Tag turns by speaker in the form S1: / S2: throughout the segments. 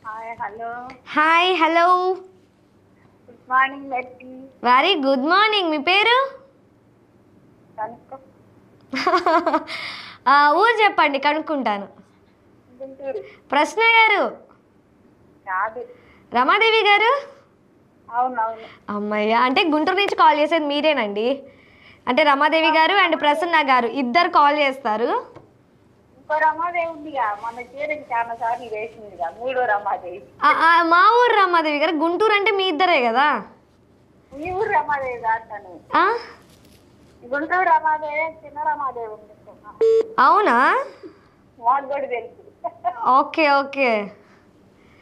S1: Hi hello
S2: hi hello
S1: good morning బెట్టి
S2: very good morning. మీ పేరు?
S1: కనుక్కో
S2: ఊరు చెప్పండి, కనుక్కుంటాను.
S1: గుంటూరు
S2: ప్రశ్న గారు?
S1: కాదు.
S2: రమాదేవి గారు?
S1: అవునవును.
S2: అమ్మయ్య, అంటే గుంటూరు నుంచి కాల్ చేసేది మీరేనండి. అంటే రమాదేవి గారు అండ్ ప్రసన్న గారు ఇద్దరు కాల్ చేస్తారు.
S1: ఇంకో రమాదేవి ఉందిగా, మన చీరకి చాలా సార్లు వేసిందిగా, మూడో రమాదేవి.
S2: మా ఊరు రమాదేవి గారు. గుంటూరు అంటే మీ ఇద్దరే కదా?
S1: ఈ ఊరు రమాదేవి కాదు,
S2: ఆ?
S1: గుంటూరు రమాదేవి, చిన్న రమాదేవి ఉంది.
S2: అవునా?
S1: మాకు కూడా తెలుసు.
S2: Okay okay.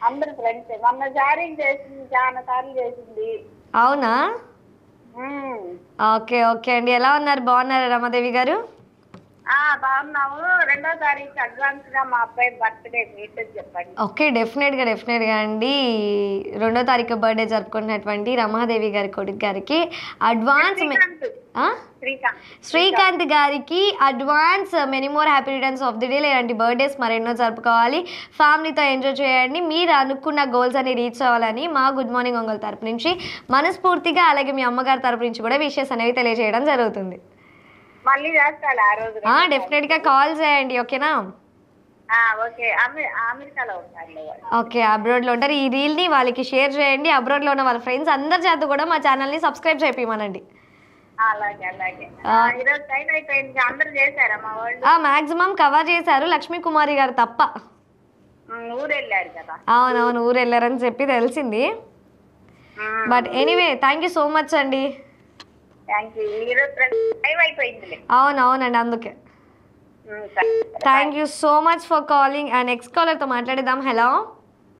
S1: అందరు ఫ్రెండ్స్. మొన్న జారింగ్ చేసింది, చాలా సార్లు చేసింది.
S2: అవునా? ఓకే ఓకే అండి. ఎలా ఉన్నారు? బాగున్నారా రమాదేవి గారు?
S1: బాగున్నాము. 2వ తారీఖు అడ్వాన్స్ గా మా అబ్బాయి బర్త్డే మీట్ చెప్పండి.
S2: ఓకే, డెఫినెట్గా అండి. 2వ తారీఖు బర్త్డే జరుపుకున్నటువంటి రమాదేవి గారి కొడుకు గారికి అడ్వాన్స్ శ్రీకాంత్ గారికి advance many more happy returns of the day. లేదంటే బర్త్డేస్ మరెన్నో జరుపుకోవాలి, ఫ్యామిలీతో ఎంజాయ్ చేయండి, మీరు అనుకున్న గోల్స్ అన్ని రీచ్ అవ్వాలని మా గుడ్ మార్నింగ్ ఒంగోలు తరపు నుంచి మనస్ఫూర్తిగా, అలాగే మీ అమ్మగారి తరపు నుంచి కూడా విషెస్ అనేవి తెలియజేయడం జరుగుతుంది.
S1: మళ్ళీ చేస్తాను ఆ రోజు.
S2: డెఫినెట్గా కాల్ చేయండి, ఓకేనా?
S1: ఓకే. అమెరికాలో ఉంటారు.
S2: ఓకే, అబ్రాడ్లో ఉంటారు. ఈ రీల్ని వాళ్ళకి షేర్ చేయండి. అబ్రాడ్లో ఉన్న వాళ్ళ ఫ్రెండ్స్ అందరి చేత కూడా మా ఛానల్ని సబ్స్క్రైబ్ చేయమనండి.
S1: అలాగే అలాగే. ఈరోజు టైం అయిపోయింది, అందరూ చేశారా మా వాళ్ళు?
S2: మ్యాక్సిమం కవర్ చేశారు, లక్ష్మీ కుమారి గారు తప్ప.
S1: ఊరు వెళ్ళారు కదా?
S2: అవునవును, ఊరు వెళ్ళారని చెప్పి తెలిసింది. But anyway, thank you so much అండి. అవునవునండి, అందుకే. Thank you so much for calling. Next కాలర్తో మాట్లాడేద్దాం. హలో.